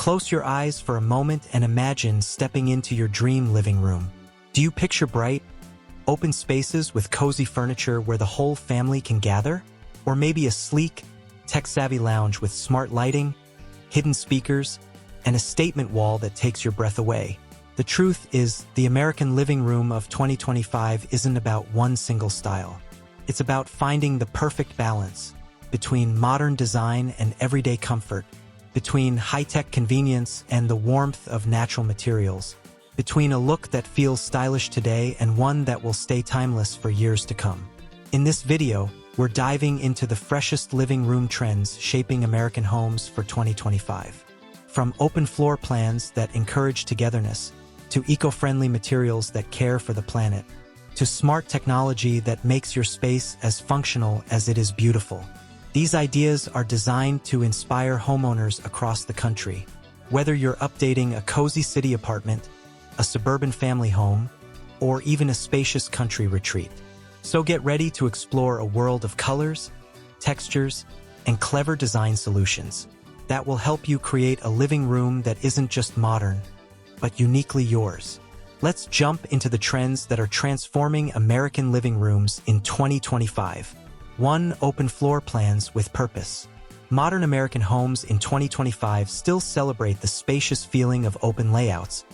Close your eyes for a moment and imagine stepping into your dream living room. Do you picture bright, open spaces with cozy furniture where the whole family can gather? Or maybe a sleek, tech-savvy lounge with smart lighting, hidden speakers, and a statement wall that takes your breath away? The truth is, the American living room of 2025 isn't about one single style. It's about finding the perfect balance between modern design and everyday comfort, between high-tech convenience and the warmth of natural materials, between a look that feels stylish today and one that will stay timeless for years to come. In this video, we're diving into the freshest living room trends shaping American homes for 2025. From open floor plans that encourage togetherness, to eco-friendly materials that care for the planet, to smart technology that makes your space as functional as it is beautiful. These ideas are designed to inspire homeowners across the country. Whether you're updating a cozy city apartment, a suburban family home, or even a spacious country retreat. So get ready to explore a world of colors, textures, and clever design solutions that will help you create a living room that isn't just modern, but uniquely yours. Let's jump into the trends that are transforming American living rooms in 2025. 1. Open floor plans with purpose. Modern American homes in 2025 still celebrate the spacious feeling of open layouts,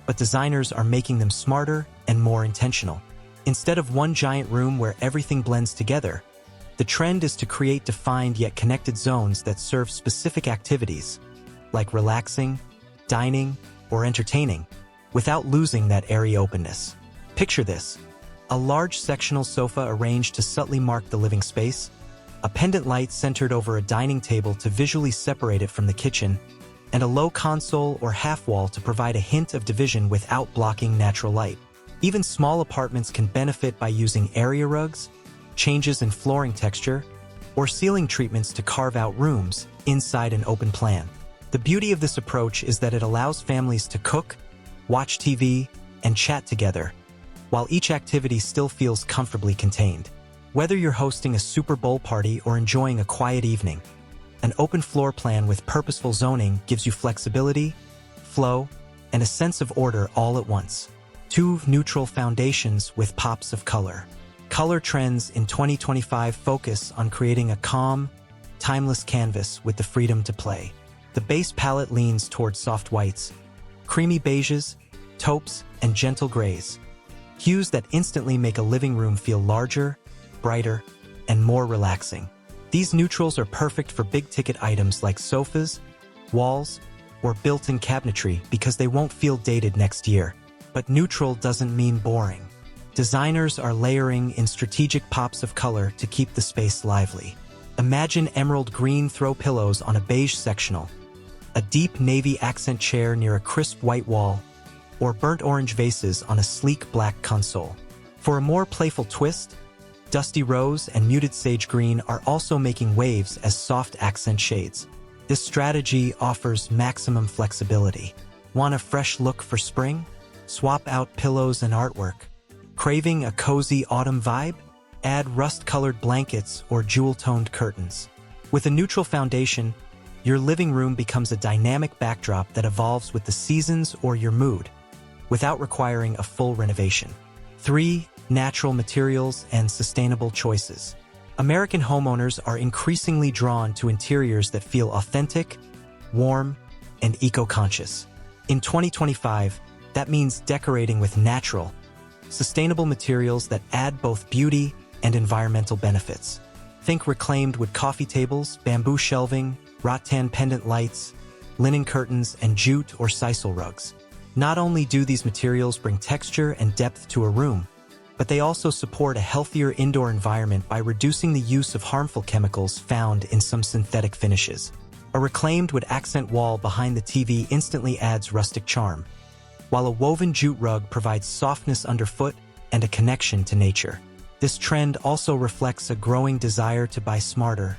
but designers are making them smarter and more intentional. Instead of one giant room where everything blends together, the trend is to create defined yet connected zones that serve specific activities, like relaxing, dining, or entertaining, without losing that airy openness. Picture this: a large sectional sofa arranged to subtly mark the living space, a pendant light centered over a dining table to visually separate it from the kitchen, and a low console or half wall to provide a hint of division without blocking natural light. Even small apartments can benefit by using area rugs, changes in flooring texture, or ceiling treatments to carve out rooms inside an open plan. The beauty of this approach is that it allows families to cook, watch TV, and chat together, while each activity still feels comfortably contained. Whether you're hosting a Super Bowl party or enjoying a quiet evening, an open floor plan with purposeful zoning gives you flexibility, flow, and a sense of order all at once. 2. Neutral foundations with pops of color. Color trends in 2025 focus on creating a calm, timeless canvas with the freedom to play. The base palette leans towards soft whites, creamy beiges, taupes, and gentle grays, hues that instantly make a living room feel larger, brighter, and more relaxing. These neutrals are perfect for big-ticket items like sofas, walls, or built-in cabinetry because they won't feel dated next year. But neutral doesn't mean boring. Designers are layering in strategic pops of color to keep the space lively. Imagine emerald green throw pillows on a beige sectional, a deep navy accent chair near a crisp white wall, or burnt orange vases on a sleek black console. For a more playful twist, dusty rose and muted sage green are also making waves as soft accent shades. This strategy offers maximum flexibility. Want a fresh look for spring? Swap out pillows and artwork. Craving a cozy autumn vibe? Add rust-colored blankets or jewel-toned curtains. With a neutral foundation, your living room becomes a dynamic backdrop that evolves with the seasons or your mood, without requiring a full renovation. 3. Natural materials and sustainable choices. American homeowners are increasingly drawn to interiors that feel authentic, warm, and eco-conscious. In 2025, that means decorating with natural, sustainable materials that add both beauty and environmental benefits. Think reclaimed wood coffee tables, bamboo shelving, rattan pendant lights, linen curtains, and jute or sisal rugs. Not only do these materials bring texture and depth to a room, but they also support a healthier indoor environment by reducing the use of harmful chemicals found in some synthetic finishes. A reclaimed wood accent wall behind the TV instantly adds rustic charm, while a woven jute rug provides softness underfoot and a connection to nature. This trend also reflects a growing desire to buy smarter,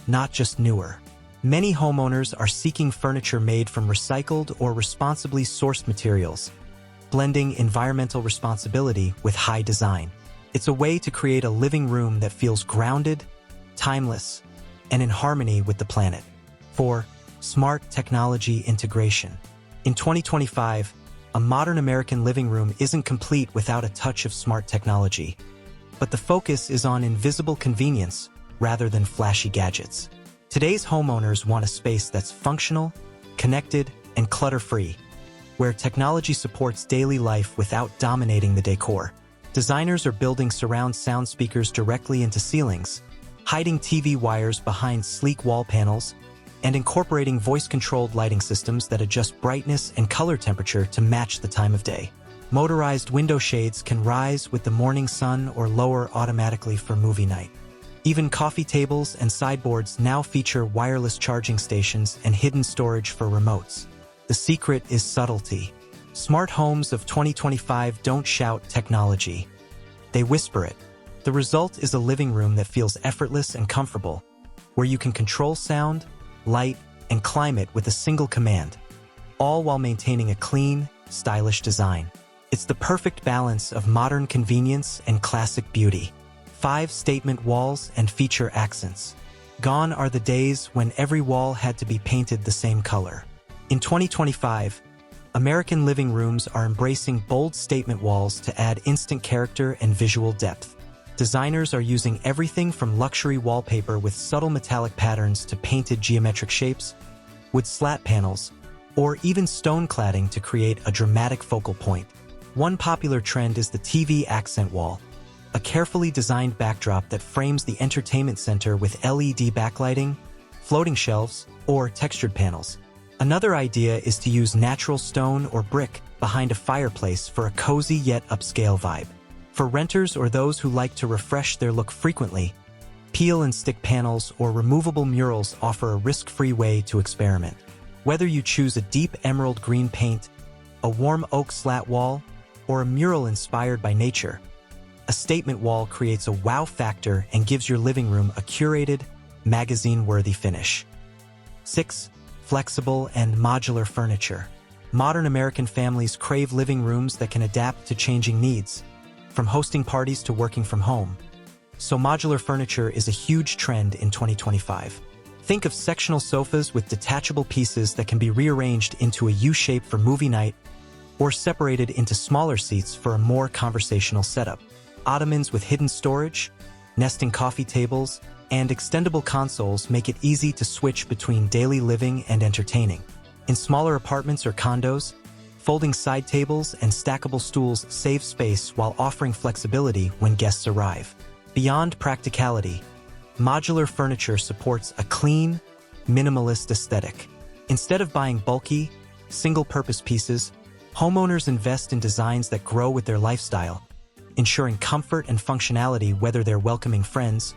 not just newer. Many homeowners are seeking furniture made from recycled or responsibly sourced materials, blending environmental responsibility with high design. It's a way to create a living room that feels grounded, timeless, and in harmony with the planet. 4. smart technology integration. In 2025, a modern American living room isn't complete without a touch of smart technology. But the focus is on invisible convenience rather than flashy gadgets. Today's homeowners want a space that's functional, connected, and clutter-free, where technology supports daily life without dominating the decor. Designers are building surround sound speakers directly into ceilings, hiding TV wires behind sleek wall panels, and incorporating voice-controlled lighting systems that adjust brightness and color temperature to match the time of day. Motorized window shades can rise with the morning sun or lower automatically for movie night. Even coffee tables and sideboards now feature wireless charging stations and hidden storage for remotes. The secret is subtlety. Smart homes of 2025 don't shout technology. They whisper it. The result is a living room that feels effortless and comfortable, where you can control sound, light, and climate with a single command, all while maintaining a clean, stylish design. It's the perfect balance of modern convenience and classic beauty. 5 statement walls and feature accents. Gone are the days when every wall had to be painted the same color. In 2025, American living rooms are embracing bold statement walls to add instant character and visual depth. Designers are using everything from luxury wallpaper with subtle metallic patterns to painted geometric shapes, wood slat panels, or even stone cladding to create a dramatic focal point. One popular trend is the TV accent wall, a carefully designed backdrop that frames the entertainment center with LED backlighting, floating shelves, or textured panels. Another idea is to use natural stone or brick behind a fireplace for a cozy yet upscale vibe. For renters or those who like to refresh their look frequently, peel and stick panels or removable murals offer a risk-free way to experiment. Whether you choose a deep emerald green paint, a warm oak slat wall, or a mural inspired by nature, a statement wall creates a wow factor and gives your living room a curated, magazine-worthy finish. 6. Flexible and modular furniture. Modern American families crave living rooms that can adapt to changing needs, from hosting parties to working from home. So modular furniture is a huge trend in 2025. Think of sectional sofas with detachable pieces that can be rearranged into a U-shape for movie night or separated into smaller seats for a more conversational setup. Ottomans with hidden storage, nesting coffee tables, and extendable consoles make it easy to switch between daily living and entertaining. In smaller apartments or condos, folding side tables and stackable stools save space while offering flexibility when guests arrive. Beyond practicality, modular furniture supports a clean, minimalist aesthetic. Instead of buying bulky, single-purpose pieces, homeowners invest in designs that grow with their lifestyle, ensuring comfort and functionality whether they're welcoming friends,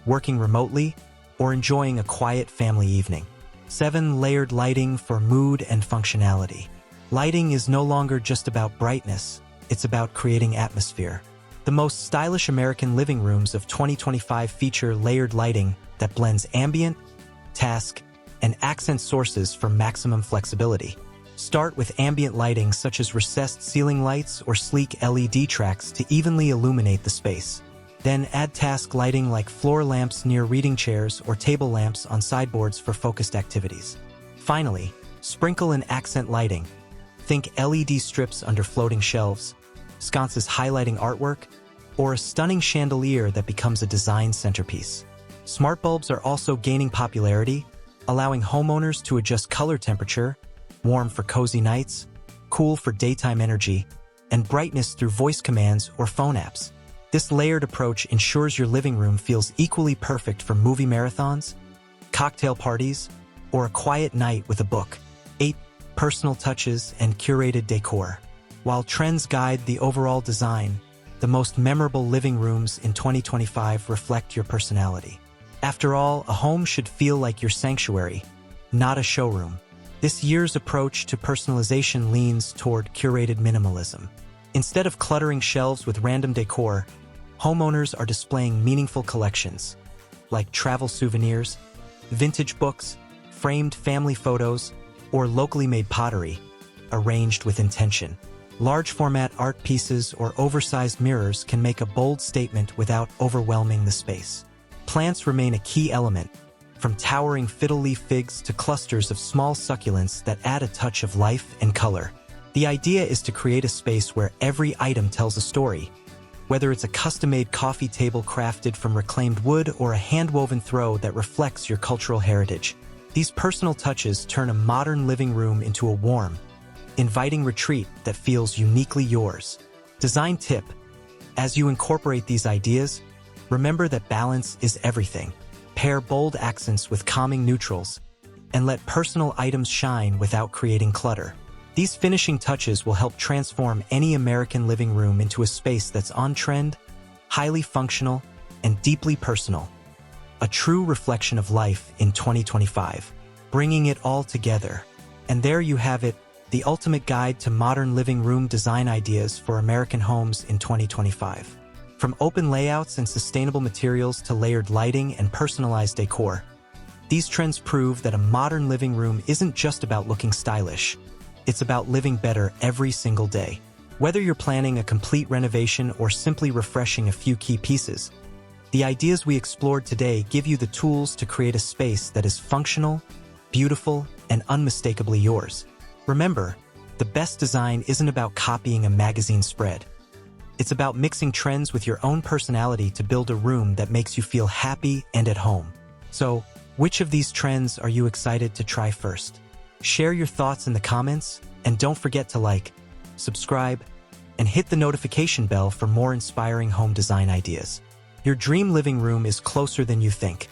working remotely, or enjoying a quiet family evening. 7. Layered lighting for mood and functionality. Lighting is no longer just about brightness, it's about creating atmosphere. The most stylish American living rooms of 2025 feature layered lighting that blends ambient, task, and accent sources for maximum flexibility. Start with ambient lighting such as recessed ceiling lights or sleek LED tracks to evenly illuminate the space. Then add task lighting like floor lamps near reading chairs or table lamps on sideboards for focused activities. Finally, sprinkle in accent lighting. Think LED strips under floating shelves, sconces highlighting artwork, or a stunning chandelier that becomes a design centerpiece. Smart bulbs are also gaining popularity, allowing homeowners to adjust color temperature, warm for cozy nights, cool for daytime energy, and brightness through voice commands or phone apps. This layered approach ensures your living room feels equally perfect for movie marathons, cocktail parties, or a quiet night with a book. 8. Personal touches and curated decor. While trends guide the overall design, the most memorable living rooms in 2025 reflect your personality. After all, a home should feel like your sanctuary, not a showroom. This year's approach to personalization leans toward curated minimalism. Instead of cluttering shelves with random decor, homeowners are displaying meaningful collections, like travel souvenirs, vintage books, framed family photos, or locally made pottery, arranged with intention. Large-format art pieces or oversized mirrors can make a bold statement without overwhelming the space. Plants remain a key element, from towering fiddle leaf figs to clusters of small succulents that add a touch of life and color. The idea is to create a space where every item tells a story. Whether it's a custom-made coffee table crafted from reclaimed wood or a hand-woven throw that reflects your cultural heritage, these personal touches turn a modern living room into a warm, inviting retreat that feels uniquely yours. Design tip: as you incorporate these ideas, remember that balance is everything. Pair bold accents with calming neutrals, and let personal items shine without creating clutter. These finishing touches will help transform any American living room into a space that's on-trend, highly functional, and deeply personal. A true reflection of life in 2025, bringing it all together. And there you have it, the ultimate guide to modern living room design ideas for American homes in 2025. From open layouts and sustainable materials to layered lighting and personalized decor, these trends prove that a modern living room isn't just about looking stylish. It's about living better every single day. Whether you're planning a complete renovation or simply refreshing a few key pieces, the ideas we explored today give you the tools to create a space that is functional, beautiful, and unmistakably yours. Remember, the best design isn't about copying a magazine spread. It's about mixing trends with your own personality to build a room that makes you feel happy and at home. So, which of these trends are you excited to try first? Share your thoughts in the comments, and don't forget to like, subscribe, and hit the notification bell for more inspiring home design ideas. Your dream living room is closer than you think.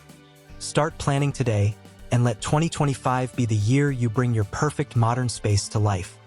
Start planning today, and let 2025 be the year you bring your perfect modern space to life.